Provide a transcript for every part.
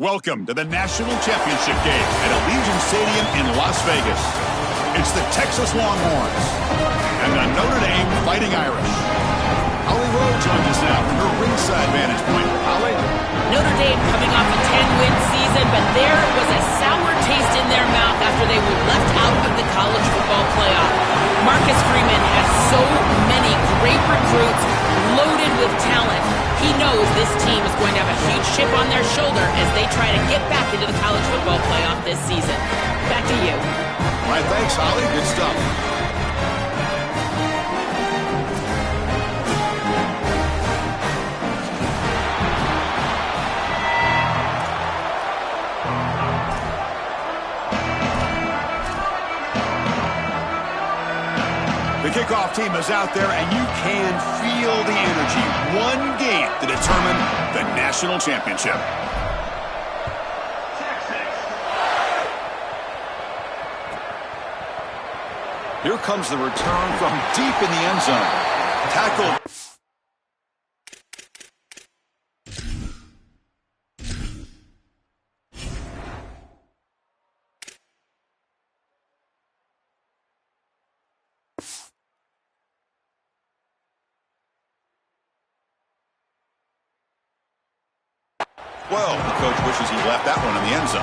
Welcome to the National Championship game at Allegiant Stadium in Las Vegas. It's the Texas Longhorns and the Notre Dame Fighting Irish. Holly Rowe joins us now from her ringside vantage point. Holly? Notre Dame coming off a 10-win season, but there was a sour taste in their mouth after they were left out of the college football playoff. Marcus Freeman has so many great recruits loaded with talent. He knows this team is going to have a huge chip on their shoulder as they try to get back into the college football playoff this season. Back to you. All right, thanks, Holly. Good stuff. The kickoff team is out there, and you can feel the energy. One game to determine the national championship. Here comes the return from deep in the end zone. Tackled. Well, the coach wishes he left that one in the end zone.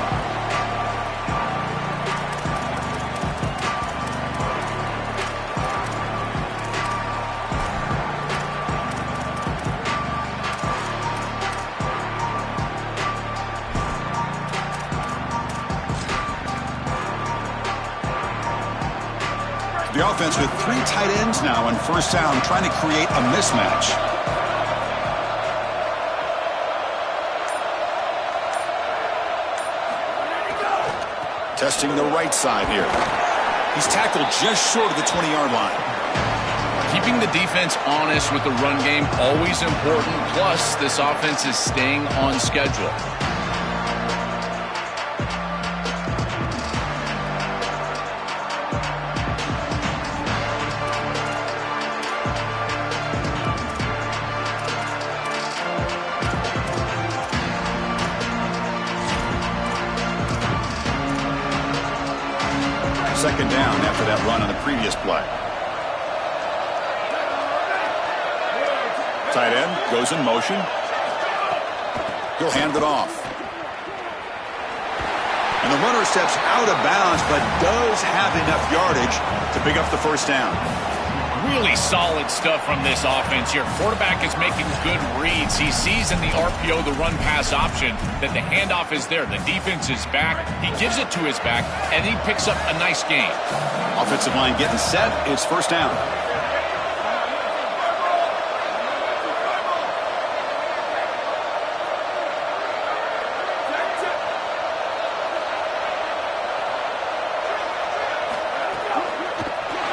The offense with three tight ends now on first down, trying to create a mismatch. Testing the right side here. He's tackled just short of the 20-yard line. Keeping the defense honest with the run game, always important. Plus, this offense is staying on schedule. Second down after that run on the previous play. Tight end goes in motion. He'll hand it off. And the runner steps out of bounds, but does have enough yardage to pick up the first down. Really solid stuff from this offense here. Quarterback is making good reads. He sees in the RPO, the run-pass option, that the handoff is there. The defense is back. He gives it to his back, and he picks up a nice gain. Offensive line getting set. It's first down.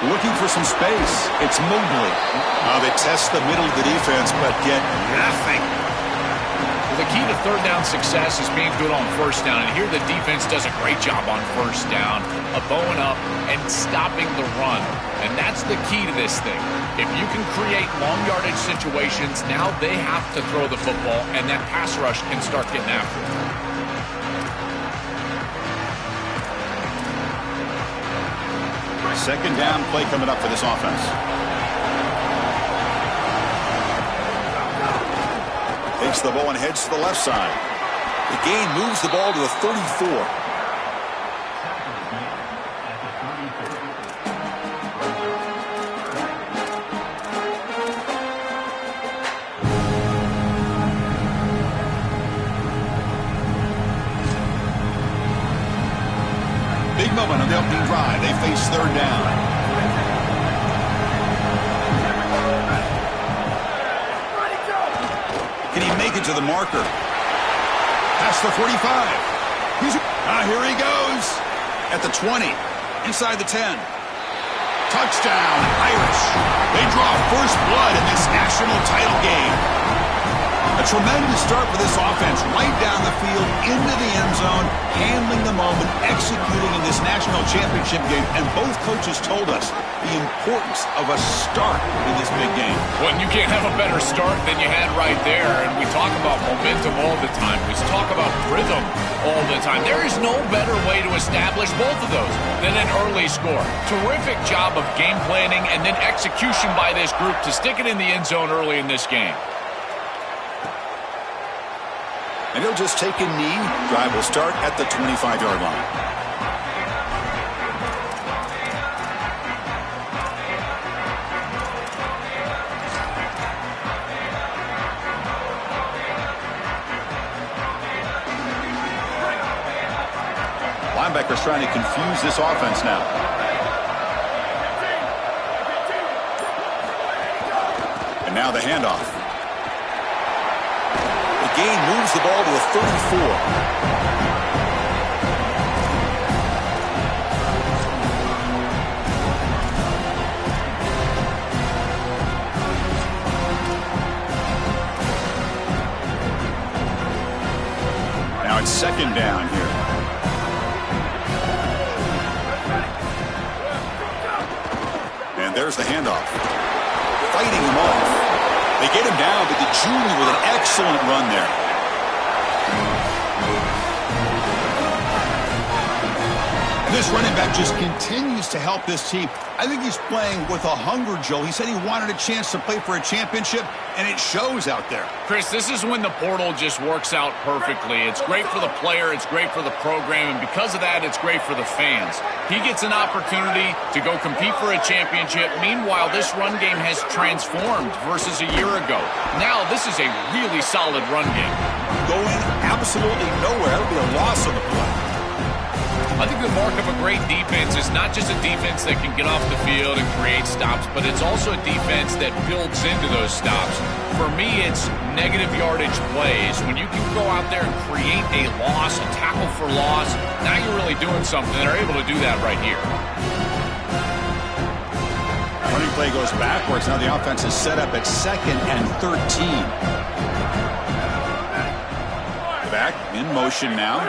Looking for some space. It's Mobley. They test the middle of the defense, but get nothing. Well, the key to third down success is being good on first down. And here the defense does a great job on first down of bowing up and stopping the run. And that's the key to this thing. If you can create long yardage situations, now they have to throw the football, and that pass rush can start getting after it. Second down play coming up for this offense. Takes the ball and heads to the left side. The gain moves the ball to the 34. Big moment on the opening drive. They face third down. Can he make it to the marker? Past the 45. Here he goes. At the 20. Inside the 10. Touchdown, Irish. They draw first blood in this national title game. A tremendous start for this offense, right down the field, into the end zone, handling the moment, executing in this national championship game. And both coaches told us the importance of a start in this big game. Well, you can't have a better start than you had right there. And we talk about momentum all the time. We talk about rhythm all the time. There is no better way to establish both of those than an early score. Terrific job of game planning and then execution by this group to stick it in the end zone early in this game. And he'll just take a knee. Drive will start at the 25-yard line. Linebackers trying to confuse this offense now. And now the handoff. The gain moves the ball to the 34. Now it's second down here. And there's the handoff. Fighting him off. They get him down, but the junior with an excellent run there. And this running back just continues to help this team. I think he's playing with a hunger, Joe. He said he wanted a chance to play for a championship, and it shows out there. Chris, this is when the portal just works out perfectly. It's great for the player, it's great for the program, and because of that, it's great for the fans. He gets an opportunity to go compete for a championship. Meanwhile, this run game has transformed versus a year ago. Now, this is a really solid run game. Going absolutely nowhere. That would be a loss on the play. I think the mark of a great defense is not just a defense that can get off the field and create stops, but it's also a defense that builds into those stops. For me, it's negative yardage plays. When you can go out there and create a loss, a tackle for loss, now you're really doing something. They're able to do that right here. Running play goes backwards. Now the offense is set up at 2nd and 13. Back in motion now.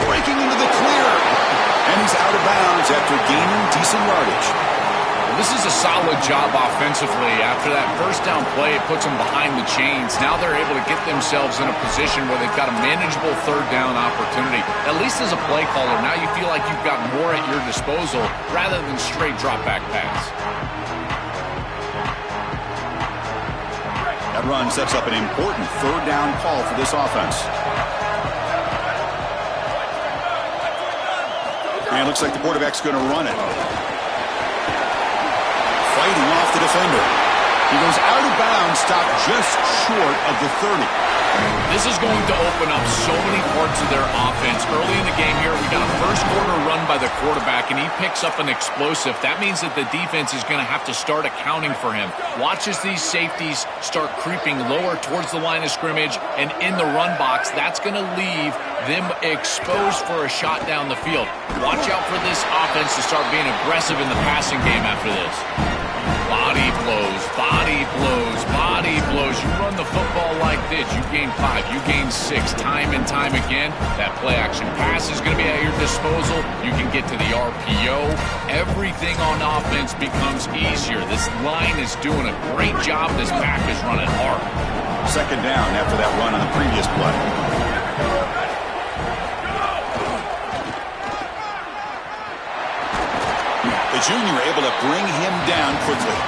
Breaking into the clear. And he's out of bounds after gaining decent yardage. Well, this is a solid job offensively. After that first down play, it puts them behind the chains. Now they're able to get themselves in a position where they've got a manageable third down opportunity. At least as a play caller, now you feel like you've got more at your disposal rather than straight drop back pass. That run sets up an important third down call for this offense. And it looks like the quarterback's going to run it. Fighting off the defender. He goes out of bounds, stopped just short of the 30. This is going to open up so many parts of their offense. Early in the game here, we got a first quarter run by the quarterback, and he picks up an explosive. That means that the defense is going to have to start accounting for him. Watch as these safeties start creeping lower towards the line of scrimmage and in the run box. That's going to leave them exposed for a shot down the field. Watch out for this offense to start being aggressive in the passing game after this. Body blows, body blows, body blows. You run the football like this, you gain 5, you gain 6, time and time again. That play action pass is going to be at your disposal. You can get to the RPO. Everything on offense becomes easier. This line is doing a great job. This back is running hard. Second down after that run on the previous play. The junior able to bring him down quickly.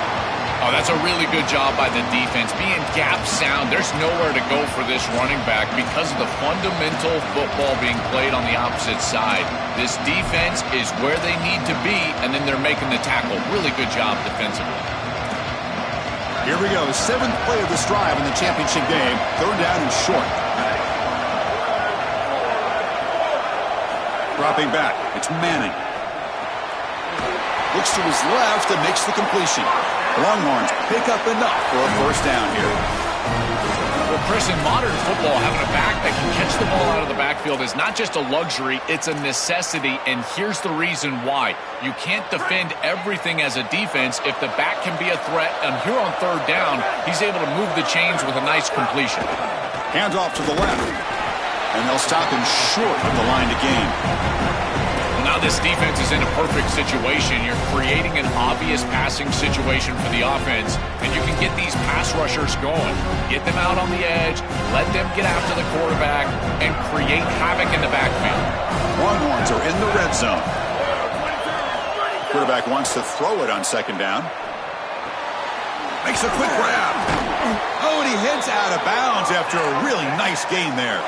Oh, that's a really good job by the defense. Being gap sound, there's nowhere to go for this running back because of the fundamental football being played on the opposite side. This defense is where they need to be, and then they're making the tackle. Really good job defensively. Here we go, 7th play of this drive in the championship game. Third down and short. Dropping back, it's Manning. Looks to his left and makes the completion. Longhorns pick up enough for a first down here. Well, Chris, in modern football, having a back that can catch the ball out of the backfield is not just a luxury, it's a necessity, and here's the reason why. You can't defend everything as a defense if the back can be a threat, and here on third down, he's able to move the chains with a nice completion. Hands off to the left, and they'll stop him short of the line to gain. Well, now this defense is in a perfect situation. You're creating an obvious passing situation for the offense, and you can get these pass rushers going. Get them out on the edge, let them get after the quarterback, and create havoc in the backfield. Longhorns are in the red zone. Quarterback wants to throw it on second down. Makes a quick grab. Oh, and he heads out of bounds after a really nice gain there.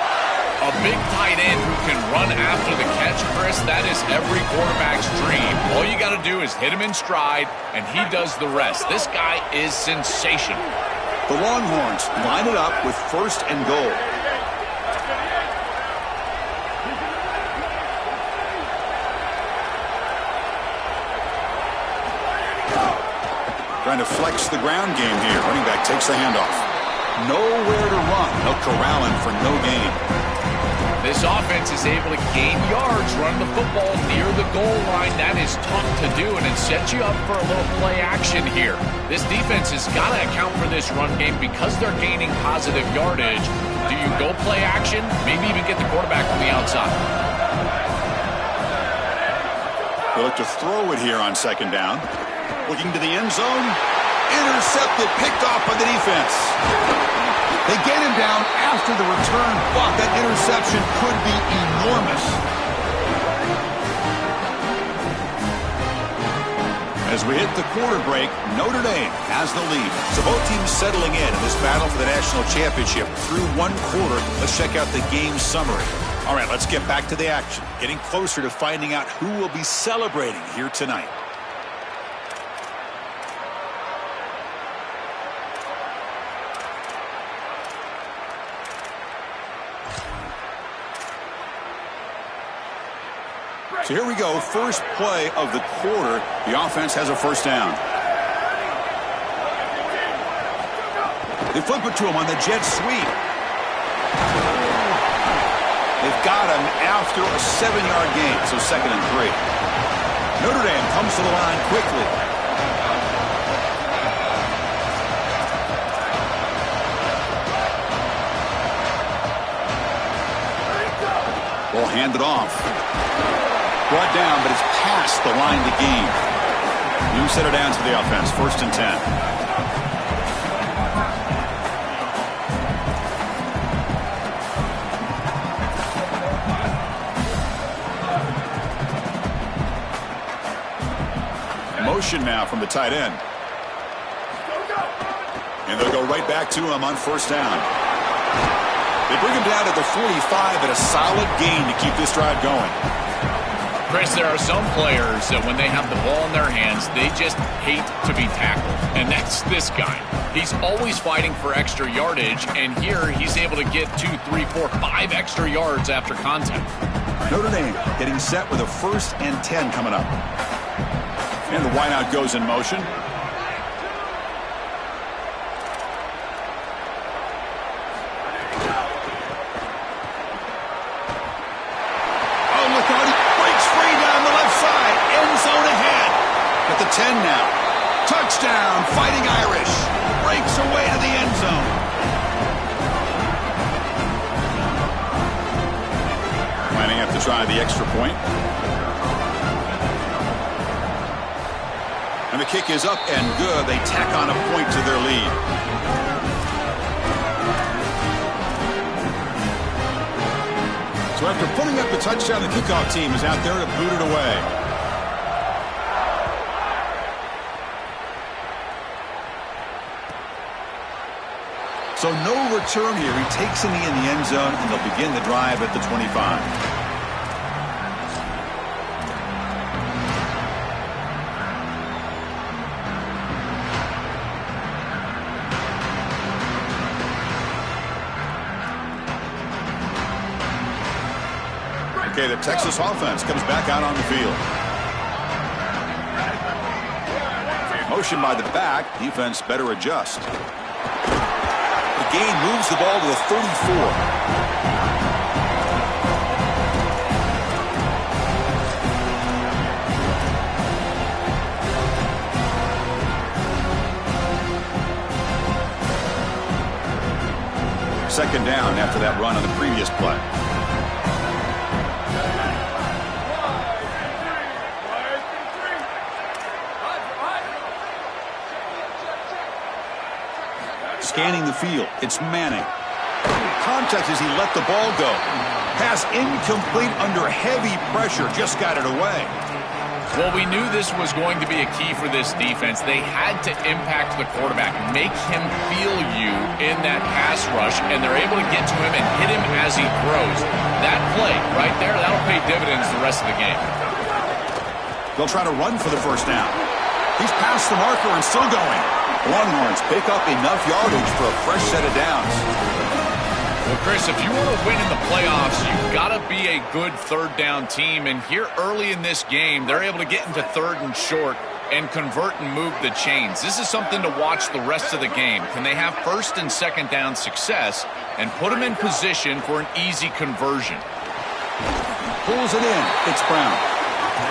A big tight end who can run after the catch, Chris, that is every quarterback's dream. All you got to do is hit him in stride, and he does the rest. This guy is sensational. The Longhorns line it up with first and goal. Trying to flex the ground game here. Running back takes the handoff. Nowhere to run. They'll corral him for no gain. This offense is able to gain yards running the football near the goal line. That is tough to do, and it sets you up for a little play action here. This defense has got to account for this run game because they're gaining positive yardage. Do you go play action? Maybe even get the quarterback on the outside. They look to throw it here on second down. Looking to the end zone. Intercepted, picked off by the defense. They get him down after the return, but that interception could be enormous. As we hit the quarter break, Notre Dame has the lead. So both teams settling in this battle for the national championship through one quarter. Let's check out the game summary. All right, let's get back to the action. Getting closer to finding out who will be celebrating here tonight. So here we go, first play of the quarter. The offense has a first down. They flip it to him on the jet sweep. They've got him after a 7-yard gain, so 2nd and 3. Notre Dame comes to the line quickly. Ball handed off. Brought down, but it's past the line to gain. New set it down to the offense. 1st and 10. Motion now from the tight end. And they'll go right back to him on 1st down. They bring him down at the 45 at a solid gain to keep this drive going. Chris, there are some players that when they have the ball in their hands, they just hate to be tackled. And that's this guy. He's always fighting for extra yardage, and here he's able to get 2, 3, 4, 5 extra yards after contact. Notre Dame getting set with a 1st and 10 coming up. And the wideout goes in motion. At the 10 now. Touchdown, Fighting Irish. Breaks away to the end zone. Might have to try the extra point. And the kick is up and good. They tack on a point to their lead. So after putting up the touchdown, the kickoff team is out there to boot it away. So no return here. He takes in the end zone, and they'll begin the drive at the 25. Okay, the Texas offense comes back out on the field. Motion by the back. Defense better adjust. gain moves the ball to the 34. Second down after that run on the previous play. Scanning the field, it's Manning. Contact as he let the ball go. Pass incomplete under heavy pressure, just got it away. Well, we knew this was going to be a key for this defense. They had to impact the quarterback, make him feel you in that pass rush, and they're able to get to him and hit him as he throws. That play right there, that'll pay dividends the rest of the game. They'll try to run for the first down. He's past the marker and still going. Longhorns pick up enough yardage for a fresh set of downs. Well, Chris, if you want to win in the playoffs, you've got to be a good third down team. And here early in this game, they're able to get into third and short and convert and move the chains. This is something to watch the rest of the game. Can they have first and second down success and put them in position for an easy conversion? Pulls it in. It's Brown.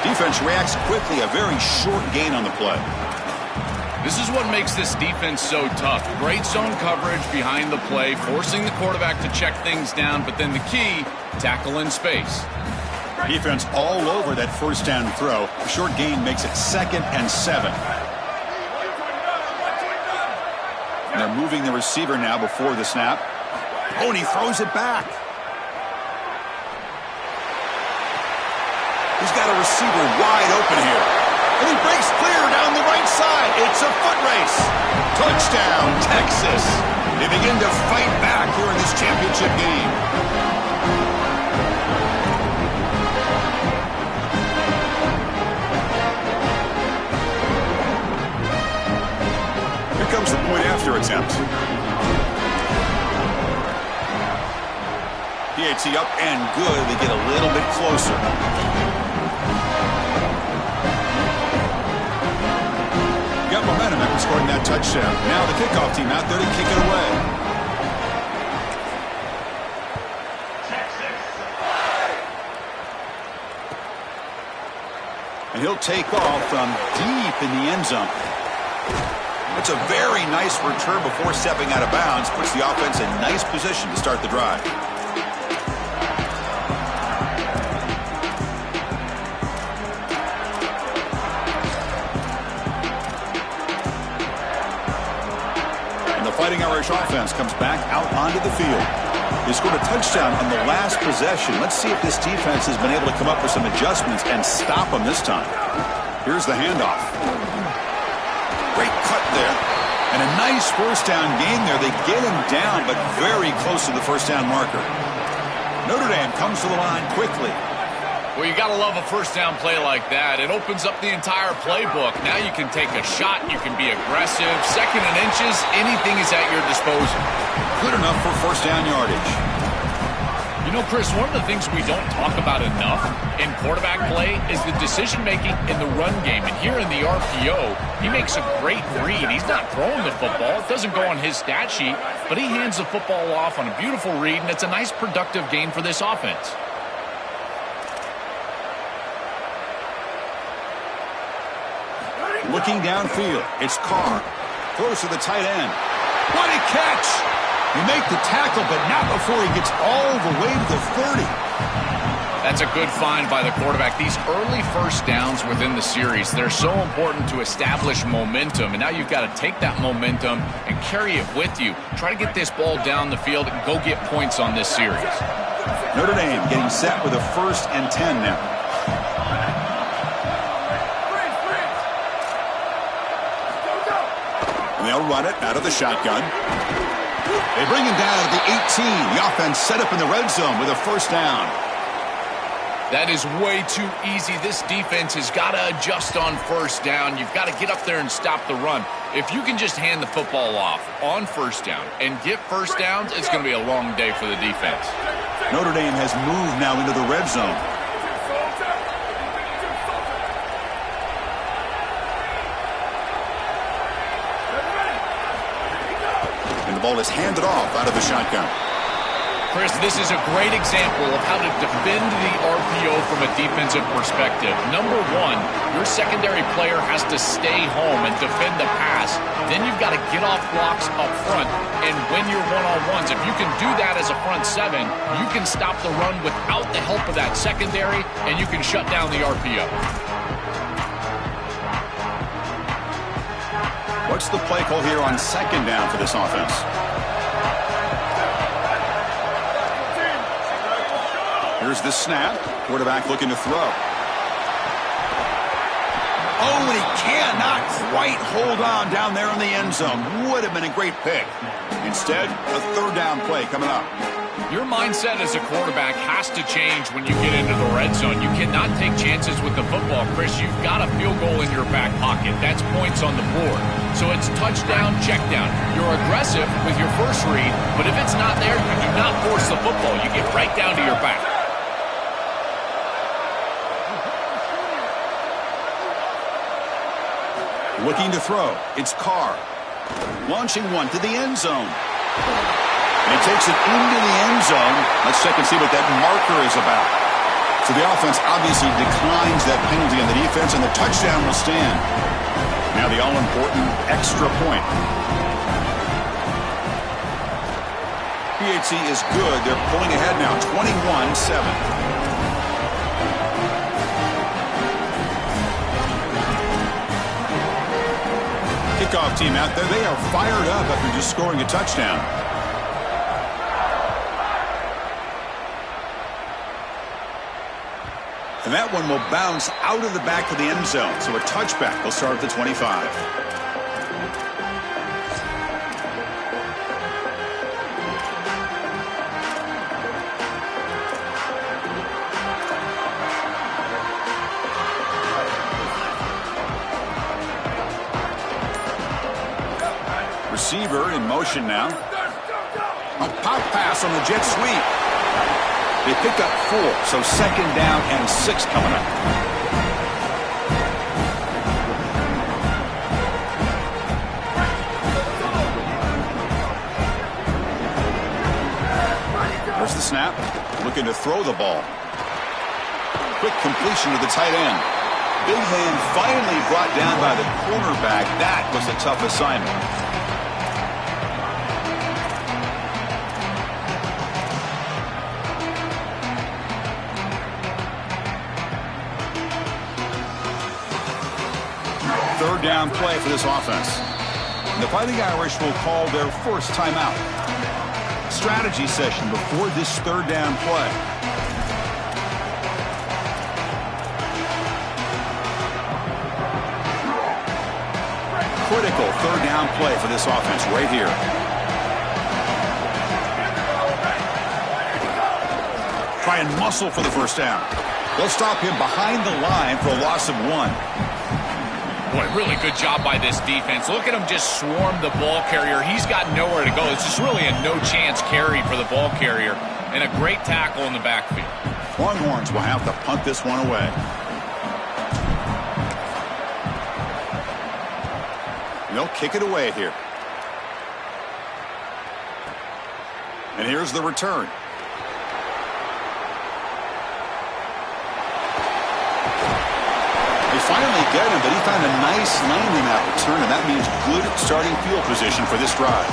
Defense reacts quickly. A very short gain on the play. This is what makes this defense so tough. Great zone coverage behind the play, forcing the quarterback to check things down, but then the key, tackle in space. Defense all over that first down throw. A short gain makes it 2nd and 7. And they're moving the receiver now before the snap. Oh, and he throws it back. He's got a receiver wide open here. And he breaks clear down the right side. It's a foot race. Touchdown, Texas. They begin to fight back here in this championship game. Here comes the point after attempt. PAT up and good. They get a little bit closer. Got momentum after scoring that touchdown. Now the kickoff team out there to kick it away. And he'll take off from deep in the end zone. It's a very nice return before stepping out of bounds. Puts the offense in nice position to start the drive. Fighting Irish offense comes back out onto the field. They scored a touchdown on the last possession. Let's see if this defense has been able to come up with some adjustments and stop them this time. Here's the handoff. Great cut there. And a nice first down gain there. They get him down, but very close to the first down marker. Notre Dame comes to the line quickly. Well, you got to love a first down play like that. It opens up the entire playbook. Now you can take a shot. You can be aggressive. Second and inches, anything is at your disposal. Good enough for first down yardage. You know, Chris, one of the things we don't talk about enough in quarterback play is the decision-making in the run game. And here in the RPO, he makes a great read. He's not throwing the football. It doesn't go on his stat sheet, but he hands the football off on a beautiful read, and it's a nice, productive gain for this offense. Looking downfield, it's Carr. Throws to the tight end. What a catch! He make the tackle, but not before he gets all the way to the 30. That's a good find by the quarterback. These early first downs within the series, they're so important to establish momentum. And now you've got to take that momentum and carry it with you. Try to get this ball down the field and go get points on this series. Notre Dame getting set with a 1st and 10 now. They'll run it out of the shotgun. They bring him down at the 18. The offense set up in the red zone with a first down. That is way too easy. This defense has got to adjust on first down. You've got to get up there and stop the run. If you can just hand the football off on first down and get first downs, it's going to be a long day for the defense. Notre Dame has moved now into the red zone. ball is handed off out of the shotgun. Chris, this is a great example of how to defend the RPO from a defensive perspective. Number one, your secondary player has to stay home and defend the pass. Then you've got to get off blocks up front and win your one-on-ones. If you can do that as a front seven, you can stop the run without the help of that secondary, and you can shut down the RPO. What's the play call here on second down for this offense? Here's the snap. Quarterback looking to throw. Oh, and he cannot quite hold on down there in the end zone. Would have been a great pick. Instead, a third down play coming up. Your mindset as a quarterback has to change when you get into the red zone. You cannot take chances with the football, Chris. You've got a field goal in your back pocket. That's points on the board. So it's touchdown, check down. You're aggressive with your first read, but if it's not there, you do not force the football. You get right down to your back. Looking to throw. It's Carr. Launching one to the end zone. And he takes it into the end zone. Let's check and see what that marker is about. So the offense obviously declines that penalty on the defense, and the touchdown will stand. Now the all-important extra point. PHC is good. They're pulling ahead now, 21-7. Kickoff team out there. They are fired up after just scoring a touchdown. And that one will bounce out of the back of the end zone. So a touchback will start at the 25. Receiver in motion now. A pop pass on the jet sweep. They pick up 4, so second down and 6 coming up. There's the snap. Looking to throw the ball. Quick completion to the tight end. Big hand finally brought down by the cornerback. That was a tough assignment. Third down play for this offense. The Fighting Irish will call their first timeout. Strategy session before this third down play. Critical third down play for this offense right here. Try and muscle for the first down. They'll stop him behind the line for a loss of 1. Boy, really good job by this defense. Look at him just swarm the ball carrier. He's got nowhere to go. It's just really a no-chance carry for the ball carrier, and a great tackle in the backfield. Longhorns will have to punt this one away. They'll kick it away here. And here's the return. They finally get him, but he found a nice lane in that return, and that means good starting field position for this drive.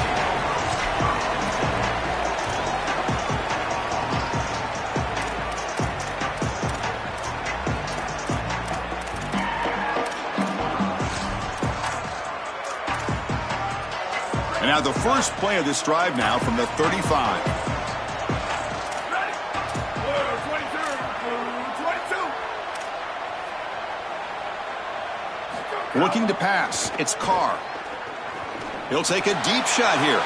And now the first play of this drive now from the 35. Looking to pass. It's Carr. He'll take a deep shot here.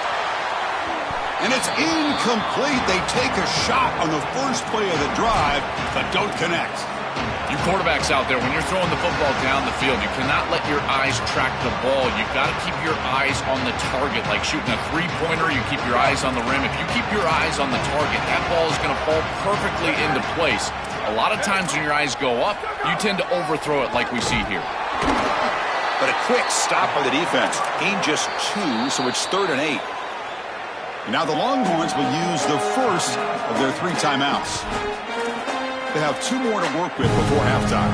And it's incomplete. They take a shot on the first play of the drive, but don't connect. You quarterbacks out there, when you're throwing the football down the field, you cannot let your eyes track the ball. You've got to keep your eyes on the target. Like shooting a three-pointer, you keep your eyes on the rim. If you keep your eyes on the target, that ball is going to fall perfectly into place. A lot of times when your eyes go up, you tend to overthrow it like we see here. But a quick stop by the defense. Gain just 2, so it's 3rd and 8. Now the Longhorns will use the first of their 3 timeouts. They have 2 more to work with before halftime.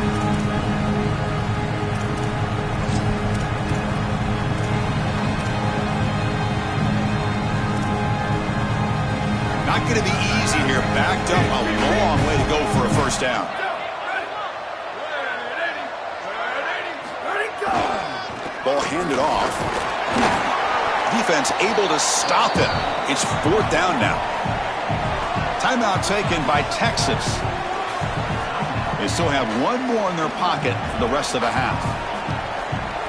Not going to be easy here. Backed up a long way to go for a first down. Ball handed off. Defense able to stop it. It's 4th down now. Timeout taken by Texas. They still have 1 more in their pocket for the rest of the half.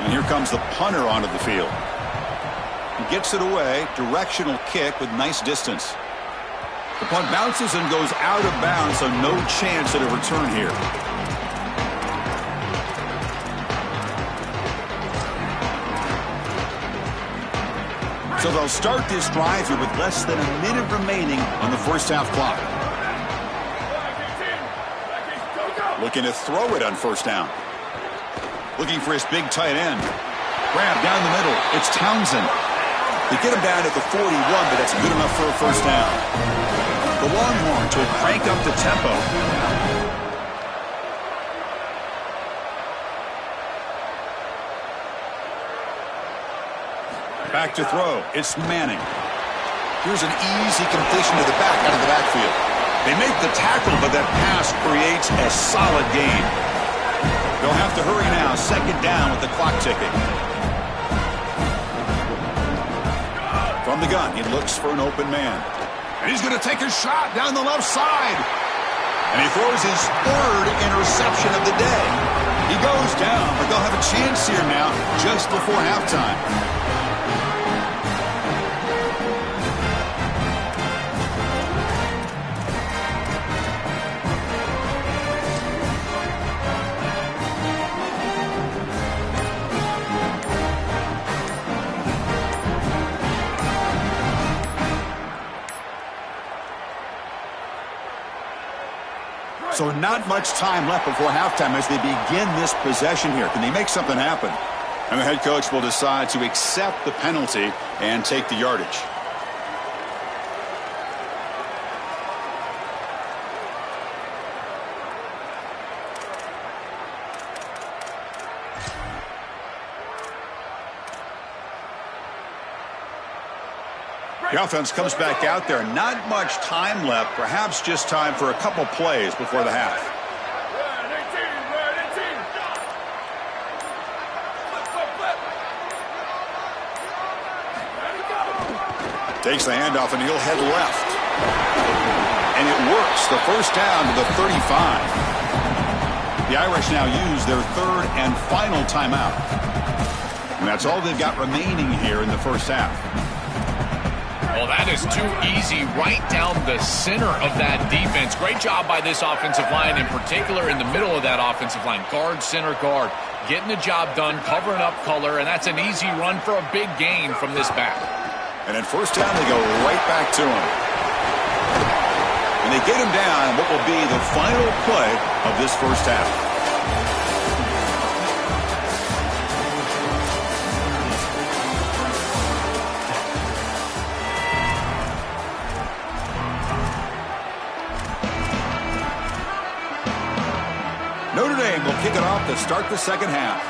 And here comes the punter onto the field. He gets it away. Directional kick with nice distance. The punt bounces and goes out of bounds, so no chance at a return here. So they'll start this drive here with less than a minute remaining on the first half clock. Looking to throw it on first down. Looking for his big tight end. Grab down the middle. It's Townsend. They get him down at the 41, but that's good enough for a first down. The Longhorns will crank up the tempo. Back to throw. It's Manning. Here's an easy completion to the back out of the backfield. They make the tackle, but that pass creates a solid gain. They'll have to hurry now. 2nd down with the clock ticking. From the gun, he looks for an open man. And he's going to take a shot down the left side. And he throws his 3rd interception of the day. He goes down, but they'll have a chance here now just before halftime. So not much time left before halftime as they begin this possession here. Can they make something happen? And the head coach will decide to accept the penalty and take the yardage. The offense comes back out there. Not much time left. Perhaps just time for a couple plays before the half. Takes the handoff and he'll head left. And it works. The first down to the 35. The Irish now use their 3rd and final timeout. And that's all they've got remaining here in the first half. Well, that is too easy right down the center of that defense. Great job by this offensive line, in particular in the middle of that offensive line. Guard, center, guard. Getting the job done, covering up color, and that's an easy run for a big gain from this back. And at first down, they go right back to him. And they get him down what will be the final play of this first half. Notre Dame will kick it off to start the second half.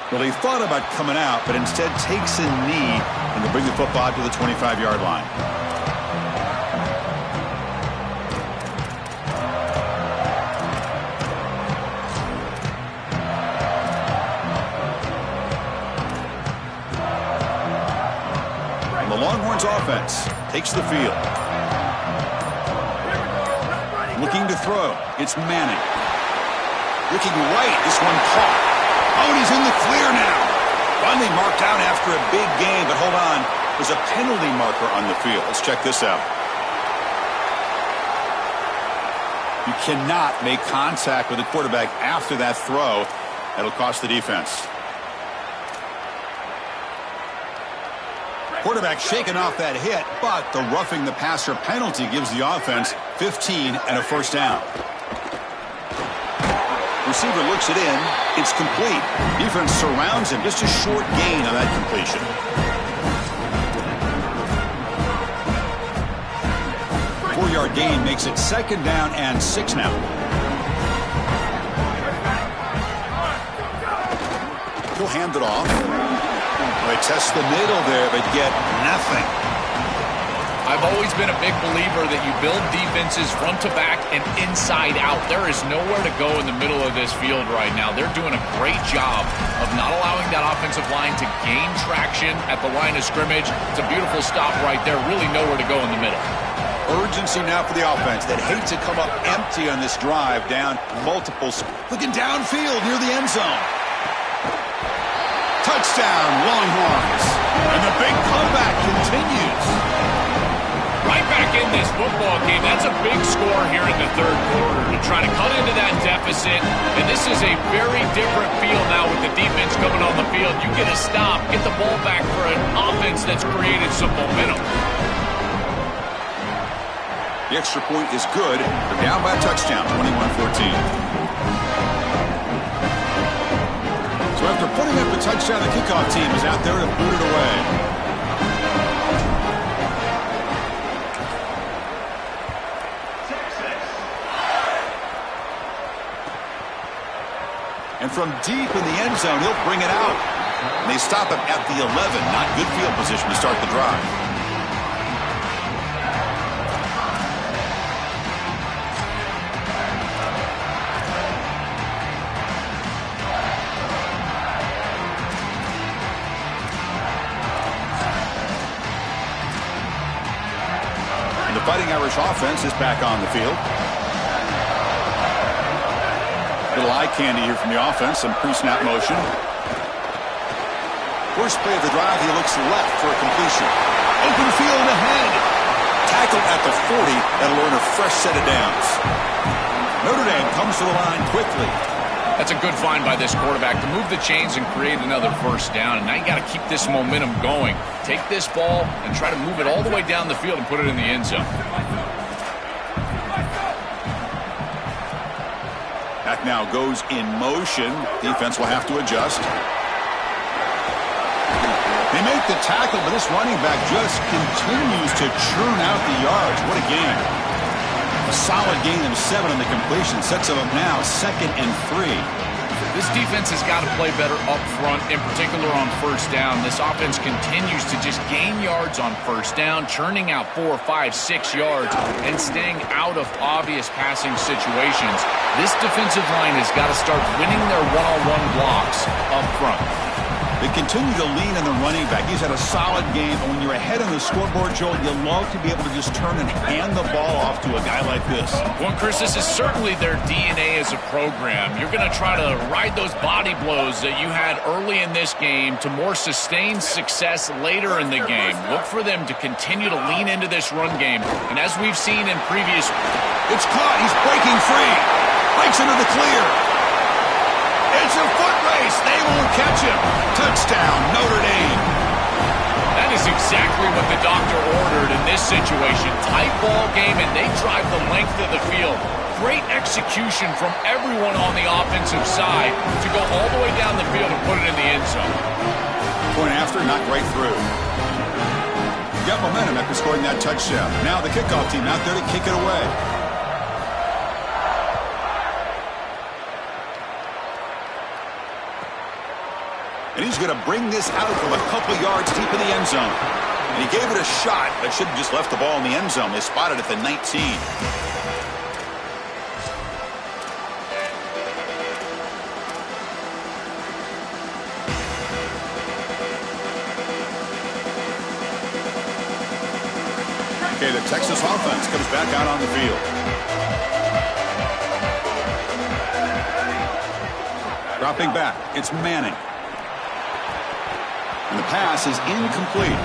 Well, he thought about coming out, but instead takes a knee, and they bring the football to the 25-yard line. Longhorns offense takes the field. Looking to throw. It's Manning. Looking right. This one caught. Oh, and he's in the clear now. Finally marked out after a big game, but hold on. There's a penalty marker on the field. Let's check this out. You cannot make contact with the quarterback after that throw. That'll cost the defense. Quarterback shaking off that hit, but the roughing the passer penalty gives the offense 15 and a first down. Receiver looks it in. It's complete. Defense surrounds him. Just a short gain on that completion. Four-yard gain makes it 2nd down and 6 now. He'll hand it off. They test the middle there, but get nothing. I've always been a big believer that you build defenses front to back and inside out. There is nowhere to go in the middle of this field right now. They're doing a great job of not allowing that offensive line to gain traction at the line of scrimmage. It's a beautiful stop right there. Really nowhere to go in the middle. Urgency now for the offense that hate to come up empty on this drive, down multiples. Looking downfield near the end zone. Touchdown, Longhorns. And the big comeback continues. Right back in this football game. That's a big score here in the 3rd quarter to try to cut into that deficit. And this is a very different feel now with the defense coming on the field. You get a stop, get the ball back for an offense that's created some momentum. The extra point is good. They're down by a touchdown, 21-14. So after putting up a touchdown, the kickoff team is out there to boot it away. And from deep in the end zone, he'll bring it out. And they stop him at the 11. Not good field position to start the drive. And the Fighting Irish offense is back on the field. Little eye candy here from the offense, some pre-snap motion. First play of the drive, he looks left for a completion. Open field ahead. Tackle at the 40. That'll earn a fresh set of downs. Notre Dame comes to the line quickly. That's a good find by this quarterback to move the chains and create another 1st down. And now you got to keep this momentum going. Take this ball and try to move it all the way down the field and put it in the end zone. Back now goes in motion. Defense will have to adjust. They make the tackle, but this running back just continues to churn out the yards. What a game. A solid gain of 7 on the completion. Sets them up now 2nd and 3. This defense has got to play better up front, in particular on 1st down. This offense continues to just gain yards on 1st down, churning out 4, 5, 6 yards, and staying out of obvious passing situations. This defensive line has got to start winning their one-on-one blocks up front. They continue to lean on the running back. He's had a solid game, and when you're ahead on the scoreboard, Joel, you love to be able to just turn and hand the ball off to a guy like this. Well, Chris, this is certainly their DNA as a program. You're going to try to ride those body blows that you had early in this game to more sustained success later in the game. Look for them to continue to lean into this run game. And as we've seen in previous... It's caught. He's breaking free. Breaks into the clear. It's a foot race. They won't catch him. Touchdown, Notre Dame. That is exactly what the doctor ordered in this situation. Tight ball game, and they drive the length of the field. Great execution from everyone on the offensive side to go all the way down the field and put it in the end zone. Point after, knocked right through. Got momentum after scoring that touchdown. Now the kickoff team out there to kick it away. And he's going to bring this out from a couple yards deep in the end zone. And he gave it a shot, but should have just left the ball in the end zone. They spotted it at the 19. Okay, the Texas offense comes back out on the field. Dropping back, it's Manning. And the pass is incomplete.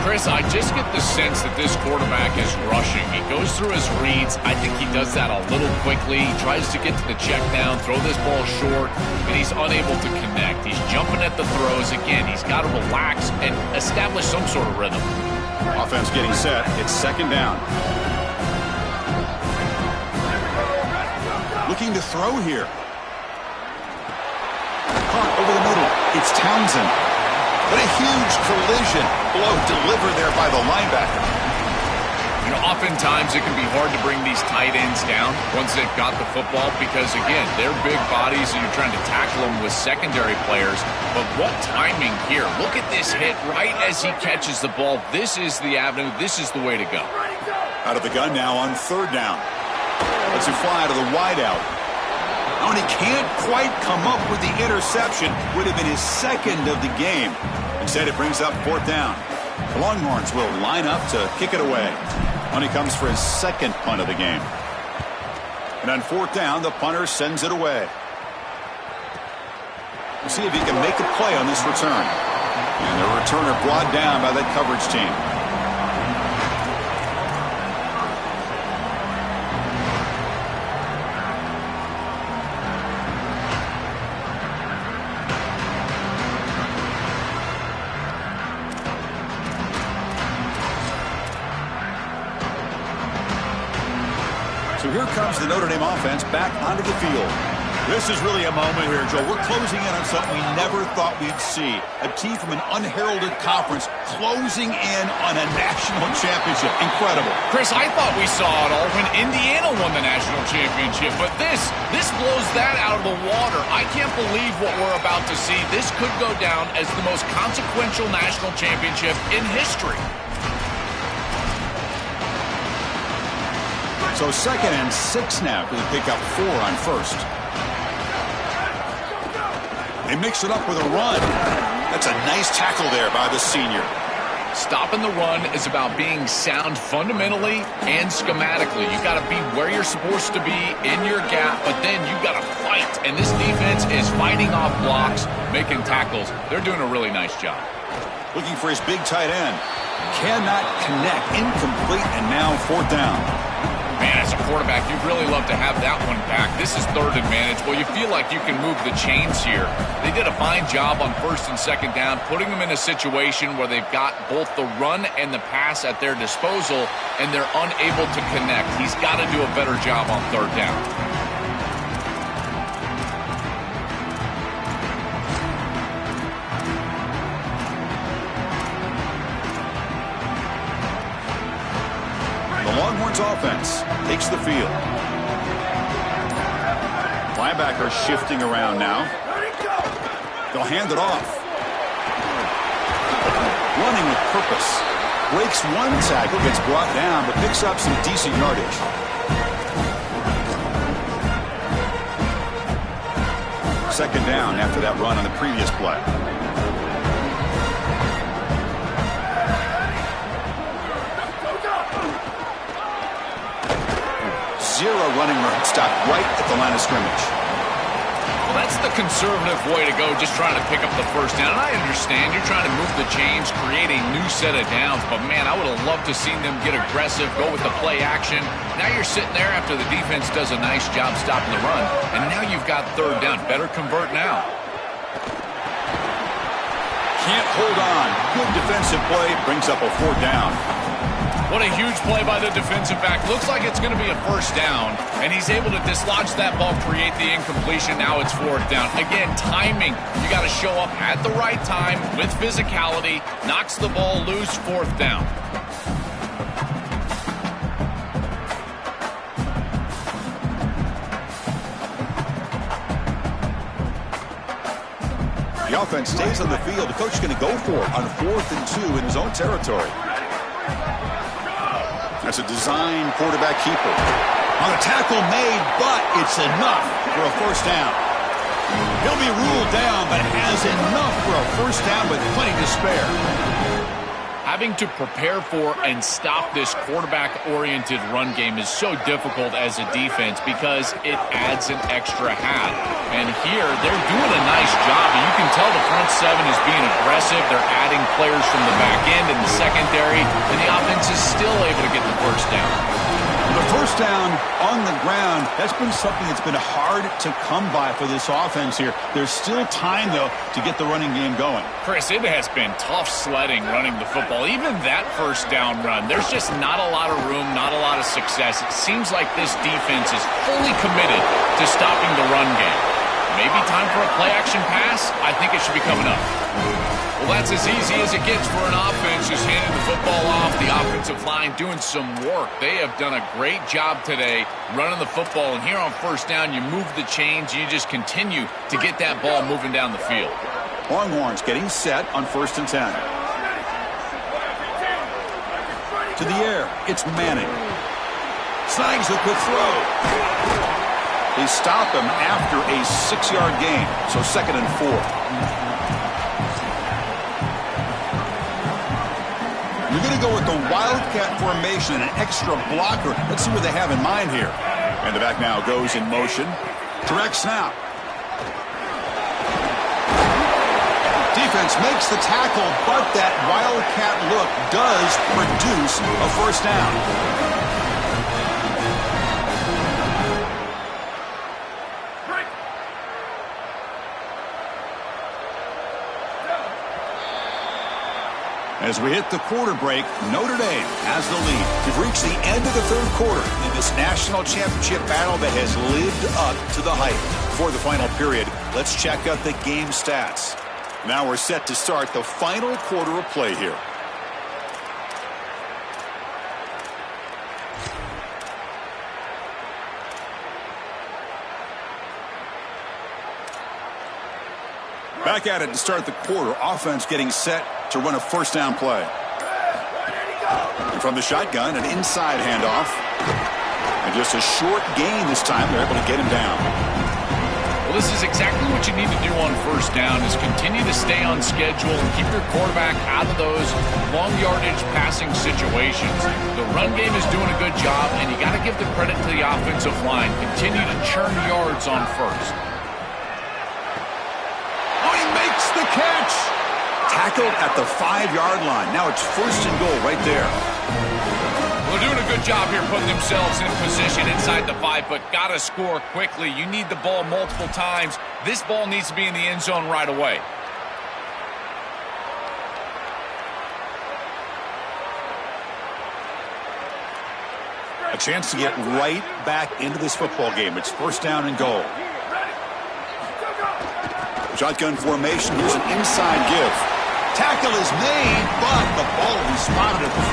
Chris, I just get the sense that this quarterback is rushing. He goes through his reads. I think he does that a little quickly. He tries to get to the check down, throw this ball short, and he's unable to connect. He's jumping at the throws. Again, he's got to relax and establish some sort of rhythm. Offense getting set. It's 2nd down. Looking to throw here. caught over the middle. It's Townsend. But a huge collision blow delivered there by the linebacker. You know, oftentimes it can be hard to bring these tight ends down once they've got the football because, again, they're big bodies and you're trying to tackle them with secondary players. But what timing here. Look at this hit right as he catches the ball. This is the avenue. This is the way to go. Out of the gun now on third down. Let's it fly to the wideout. Oh, and he can't quite come up with the interception. Would have been his second of the game. Instead, it brings up fourth down. The Longhorns will line up to kick it away. And he comes for his second punt of the game. And on fourth down, the punter sends it away. We'll see if he can make a play on this return. And the returner brought down by that coverage team. So here comes the Notre Dame offense back onto the field. This is really a moment here, Joe. We're closing in on something we never thought we'd see. A team from an unheralded conference closing in on a national championship. Incredible. Chris, I thought we saw it all when Indiana won the national championship, but this blows that out of the water. I can't believe what we're about to see. This could go down as the most consequential national championship in history. So 2nd and 6 now for the pickup 4 on first. They mix it up with a run. That's a nice tackle there by the senior. Stopping the run is about being sound fundamentally and schematically. You got to be where you're supposed to be in your gap, but then you got to fight. And this defense is fighting off blocks, making tackles. They're doing a really nice job. Looking for his big tight end. Cannot connect. Incomplete, and now fourth down. Man, as a quarterback, you'd really love to have that one back. This is third and manageable. You feel like you can move the chains here. They did a fine job on first and second down, putting them in a situation where they've got both the run and the pass at their disposal, and they're unable to connect. He's got to do a better job on third down. Longhorns offense takes the field. Linebacker shifting around now. They'll hand it off. Running with purpose. Breaks one tackle, gets brought down, but picks up some decent yardage. Second down after that run on the previous play. Zero running room. Stop right at the line of scrimmage. Well, that's the conservative way to go, just trying to pick up the first down. And I understand you're trying to move the chains, create a new set of downs. But, man, I would have loved to have seen them get aggressive, go with the play action. Now you're sitting there after the defense does a nice job stopping the run. And now you've got third down. Better convert now. Can't hold on. Good defensive play. Brings up a fourth down. What a huge play by the defensive back. Looks like it's going to be a first down, and he's able to dislodge that ball, create the incompletion. Now it's fourth down. Again, timing. You got to show up at the right time with physicality. Knocks the ball loose, fourth down. The offense stays on the field. The coach is going to go for it on 4th and 2 in his own territory. That's a design quarterback keeper. On a tackle made, but it's enough for a first down. He'll be ruled down, but has enough for a first down with plenty to spare. Having to prepare for and stop this quarterback-oriented run game is so difficult as a defense because it adds an extra hat. And here, they're doing a nice job. And you can tell the front seven is being aggressive. They're adding players from the back end and the secondary, and the offense is still able to get the first down. The first down on the ground, that's been something that's been hard to come by for this offense here. There's still time, though, to get the running game going. Chris, it has been tough sledding running the football. Even that first down run, there's just not a lot of room, not a lot of success. It seems like this defense is fully committed to stopping the run game. Maybe time for a play-action pass? I think it should be coming up. Well, that's as easy as it gets for an offense. Just handing the football off. The offensive line doing some work. They have done a great job today running the football. And here on first down, you move the chains. You just continue to get that ball moving down the field. Longhorns getting set on 1st and 10. To the air, it's Manning. Snags a quick throw. They stop him after a 6-yard gain, so 2nd and 4. You're going to go with the Wildcat formation and an extra blocker. Let's see what they have in mind here. And the back now goes in motion. Direct snap. Defense makes the tackle, but that Wildcat look does produce a first down. As we hit the quarter break, Notre Dame has the lead. We've reached the end of the 3rd quarter in this national championship battle that has lived up to the hype. For the final period, let's check out the game stats. Now we're set to start the final quarter of play here. Back at it to start the quarter. Offense getting set to run a first down play. And from the shotgun, an inside handoff. And just a short gain this time. They're able to get him down. Well, this is exactly what you need to do on first down is continue to stay on schedule and keep your quarterback out of those long yardage passing situations. The run game is doing a good job, and you got to give the credit to the offensive line. Continue to churn yards on first. The catch. Tackled at the 5-yard line. Now it's 1st and goal right there. Well, they're doing a good job here putting themselves in position inside the 5, but got to score quickly. You need the ball multiple times. This ball needs to be in the end zone right away. A chance to get right back into this football game. It's 1st down and goal. Shotgun formation. Here's an inside give. Tackle is made, but the ball will be spotted at the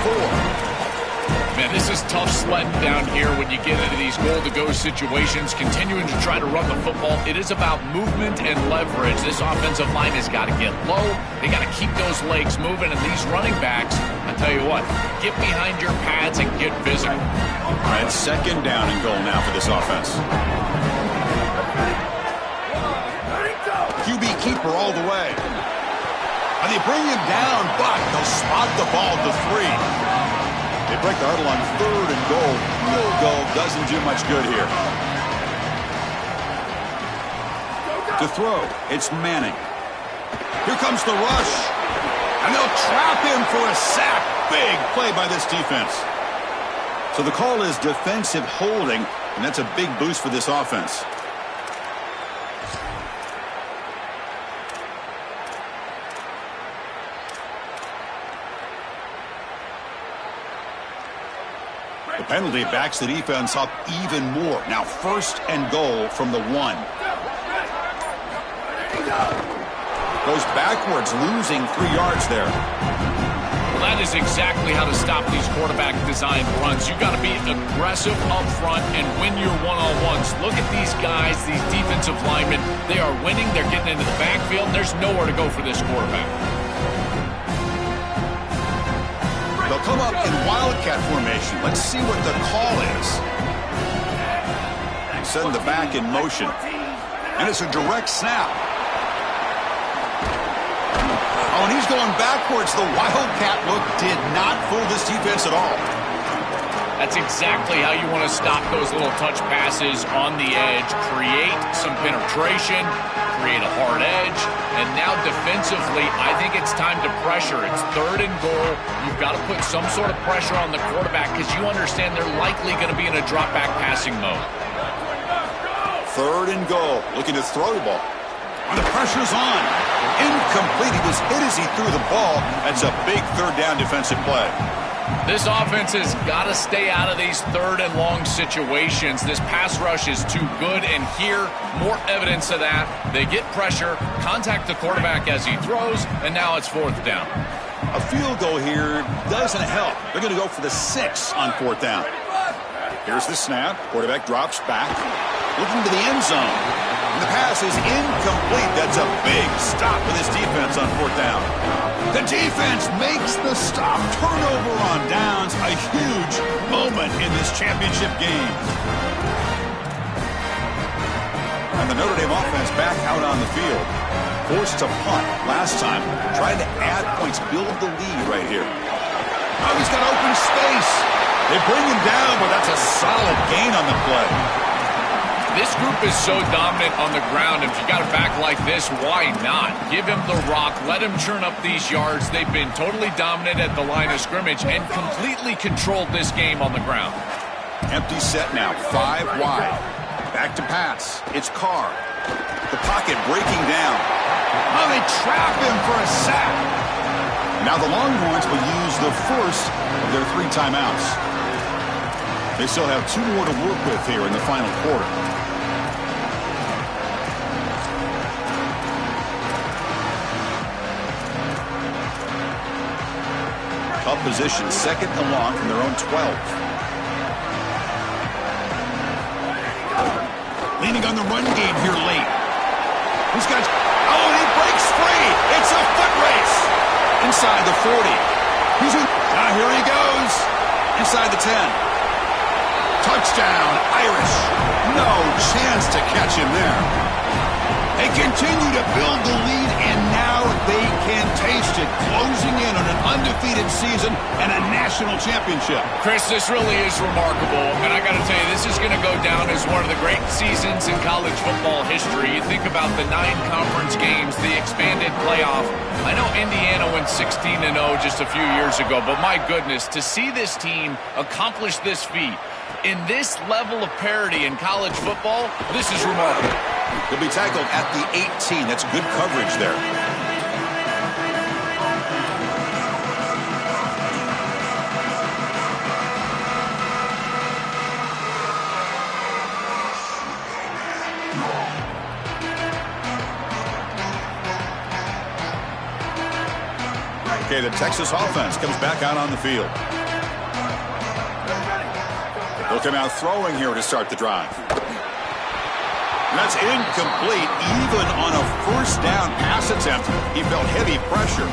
4. Man, this is tough sledding down here when you get into these goal-to-go situations, continuing to try to run the football. It is about movement and leverage. This offensive line has got to get low. They got to keep those legs moving, and these running backs, I tell you what, get behind your pads and get physical. All right, 2nd down and goal now for this offense. QB keeper all the way. And they bring him down, but they'll spot the ball to 3. They break the huddle on 3rd and goal. Field goal doesn't do much good here. To throw, it's Manning. Here comes the rush. And they'll trap him for a sack. Big play by this defense. So the call is defensive holding, and that's a big boost for this offense. The penalty backs the defense up even more. Now 1st and goal from the 1. Goes backwards, losing 3 yards there. Well, that is exactly how to stop these quarterback design runs. You've got to be aggressive up front and win your one-on-ones. Look at these guys, these defensive linemen. They are winning. They're getting into the backfield. There's nowhere to go for this quarterback. They'll come up in Wildcat formation. Let's see what the call is. Send the back in motion. And it's a direct snap. Oh, and he's going backwards. The Wildcat look did not fool this defense at all. That's exactly how you want to stop those little touch passes on the edge. Create some penetration, create a hard edge, and now defensively, I think it's time to pressure. It's 3rd and goal. You've got to put some sort of pressure on the quarterback because you understand they're likely going to be in a drop-back passing mode. 3rd and goal. Looking to throw the ball. And the pressure's on. Incomplete. He was hit as he threw the ball. That's a big 3rd down defensive play. This offense has got to stay out of these third and long situations. This pass rush is too good, and here, more evidence of that. They get pressure, contact the quarterback as he throws, and now it's fourth down. A field goal here doesn't help. They're going to go for the 6 on fourth down. Here's the snap. Quarterback drops back, looking to the end zone. The pass is incomplete. That's a big stop for this defense on fourth down. The defense makes the stop. Turnover on downs. A huge moment in this championship game. And the Notre Dame offense back out on the field. Forced to punt last time. Trying to add points, build the lead right here. Oh, he's got open space. They bring him down, but that's a solid gain on the play. This group is so dominant on the ground. If you got a back like this, why not? Give him the rock. Let him churn up these yards. They've been totally dominant at the line of scrimmage and completely controlled this game on the ground. Empty set now, 5 wide. Back to pass. It's Carr. The pocket breaking down. Oh, they trap him for a sack. Now the Longhorns will use the first of their 3 timeouts. They still have 2 more to work with here in the final quarter. Tough position, second and long from their own 12. Leaning on the run game here late. He's got... Oh, and he breaks free. It's a foot race. Inside the 40. Here he goes. Inside the 10. Touchdown, Irish. No chance to catch him there. They continue to build the lead, and now they can taste it, closing in on an undefeated season and a national championship. Chris, this really is remarkable, and I got to tell you, this is going to go down as one of the great seasons in college football history. You think about the 9 conference games, the expanded playoff. I know Indiana went 16-0 just a few years ago, but my goodness, to see this team accomplish this feat in this level of parity in college football, this is remarkable. He'll be tackled at the 18. That's good coverage there. Okay, the Texas offense comes back out on the field. They'll come out throwing here to start the drive. That's incomplete. Even on a first down pass attempt, he felt heavy pressure.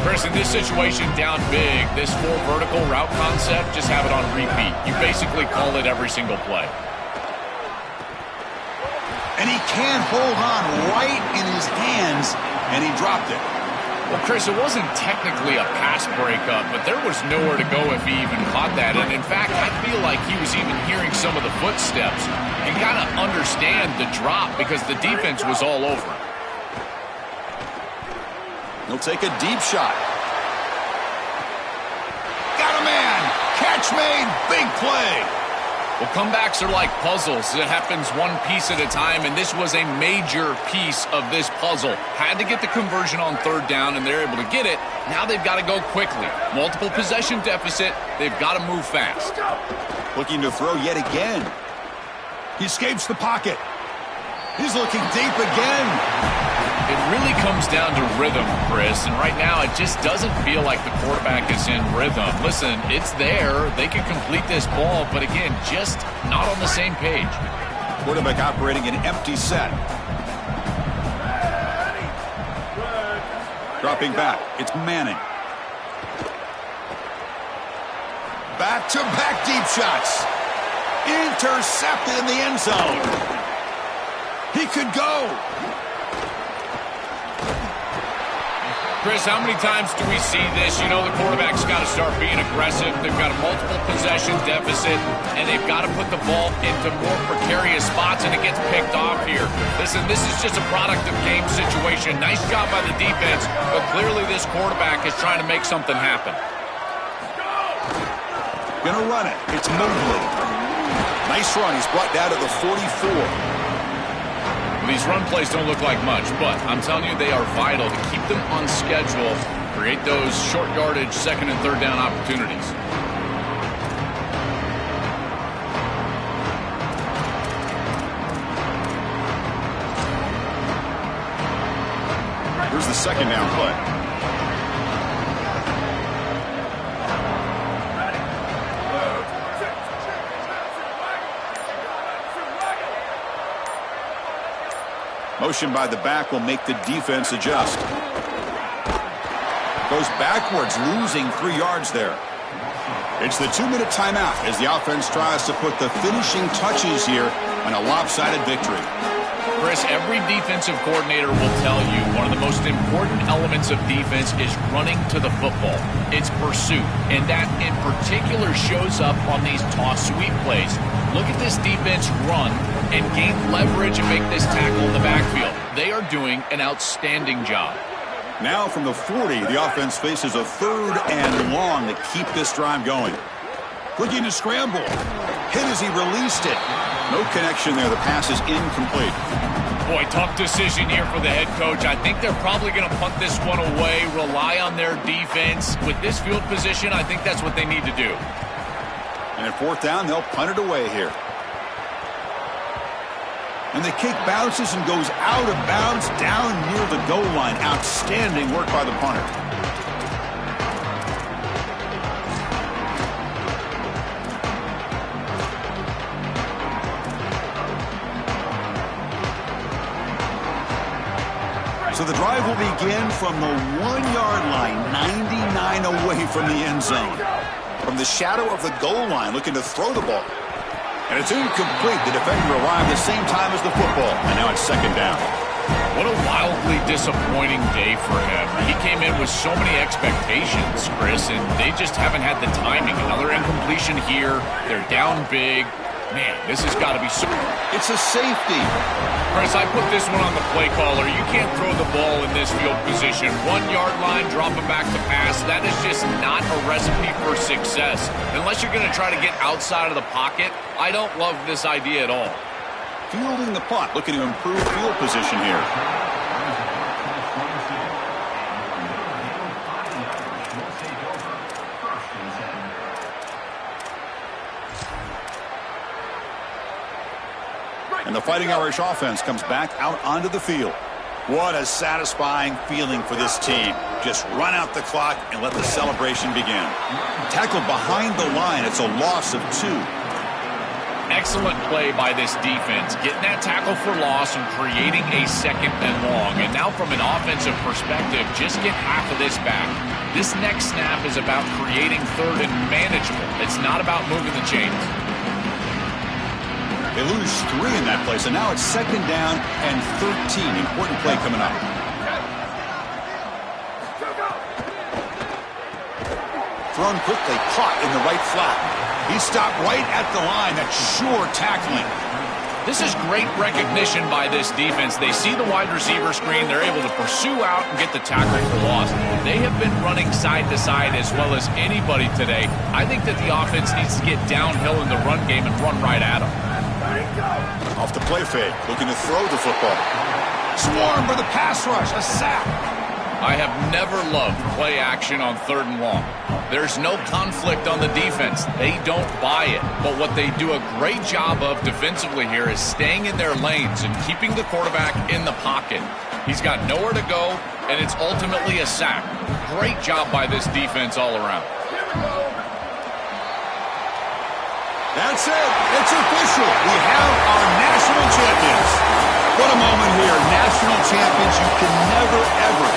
Chris, in this situation, down big, this 4 vertical route concept, just have it on repeat. You basically call it every single play. And he can't hold on right in his hands, and he dropped it. Well, Chris, it wasn't technically a pass breakup, but there was nowhere to go if he even caught that. And, in fact, I feel like he was even hearing some of the footsteps and kind of understand the drop because the defense was all over him. He'll take a deep shot. Got a man. Catch made. Big play. Well, comebacks are like puzzles. It happens one piece at a time, and this was a major piece of this puzzle. Had to get the conversion on third down, and they're able to get it. Now they've got to go quickly. Multiple possession deficit. They've got to move fast. Looking to throw yet again. He escapes the pocket. He's looking deep again. It really comes down to rhythm, Chris, and right now it just doesn't feel like the quarterback is in rhythm. Listen, it's there. They can complete this ball, but again, just not on the same page. Quarterback operating an empty set. Dropping back. It's Manning. Back-to-back deep shots. Intercepted in the end zone. He could go. Chris, how many times do we see this? You know, the quarterback's got to start being aggressive. They've got a multiple possession deficit, and they've got to put the ball into more precarious spots, and it gets picked off here. Listen, this is just a product of game situation. Nice job by the defense, but clearly this quarterback is trying to make something happen. Gonna run it. It's Mobley. Nice run. He's brought down to the 44. These run plays don't look like much, but I'm telling you, they are vital to keep them on schedule, create those short yardage second and third down opportunities. Here's the second down play. Motion by the back will make the defense adjust. Goes backwards, losing 3 yards there. It's the 2-minute timeout as the offense tries to put the finishing touches here on a lopsided victory. Chris, every defensive coordinator will tell you one of the most important elements of defense is running to the football. It's pursuit, and that in particular shows up on these toss sweep plays. Look at this defense run and gain leverage and make this tackle in the backfield. They are doing an outstanding job. Now from the 40, the offense faces a 3rd and long to keep this drive going. Looking to scramble. Hit as he released it. No connection there. The pass is incomplete. Boy, tough decision here for the head coach. I think they're probably going to punt this one away, rely on their defense. With this field position, I think that's what they need to do. And at 4th down, they'll punt it away here. And the kick bounces and goes out of bounds down near the goal line. Outstanding work by the punter. So the drive will begin from the 1-yard line, 99 away from the end zone. From the shadow of the goal line, looking to throw the ball. And it's incomplete. The defender arrived at the same time as the football. And now it's 2nd down. What a wildly disappointing day for him. He came in with so many expectations, Chris, and they just haven't had the timing. Another incompletion here. They're down big. Man, this has got to be so... It's a safety. Chris, I put this one on the play caller. You can't throw the ball in this field position. 1-yard line, drop it back to pass. That is just not a recipe for success. Unless you're going to try to get outside of the pocket, I don't love this idea at all. Fielding the punt, looking to improve field position here. And the Fighting Irish offense comes back out onto the field. What a satisfying feeling for this team. Just run out the clock and let the celebration begin. Tackled behind the line. It's a loss of 2. Excellent play by this defense. Getting that tackle for loss and creating a 2nd and long. And now from an offensive perspective, just get half of this back. This next snap is about creating 3rd and manageable. It's not about moving the chains. They lose 3 in that play, so now it's 2nd down and 13. Important play coming up. Thrown quickly, caught in the right flat. He stopped right at the line. That's sure tackling. This is great recognition by this defense. They see the wide receiver screen. They're able to pursue out and get the tackle for loss. They have been running side to side as well as anybody today. I think that the offense needs to get downhill in the run game and run right at them. Off the play fake, looking to throw the football. Swarm for the pass rush, a sack. I have never loved play action on 3rd and long. There's no conflict on the defense. They don't buy it. But what they do a great job of defensively here is staying in their lanes and keeping the quarterback in the pocket. He's got nowhere to go, and it's ultimately a sack. Great job by this defense all around. That's it. It's official. We have our national champions. What a moment here. National champions. You can never, ever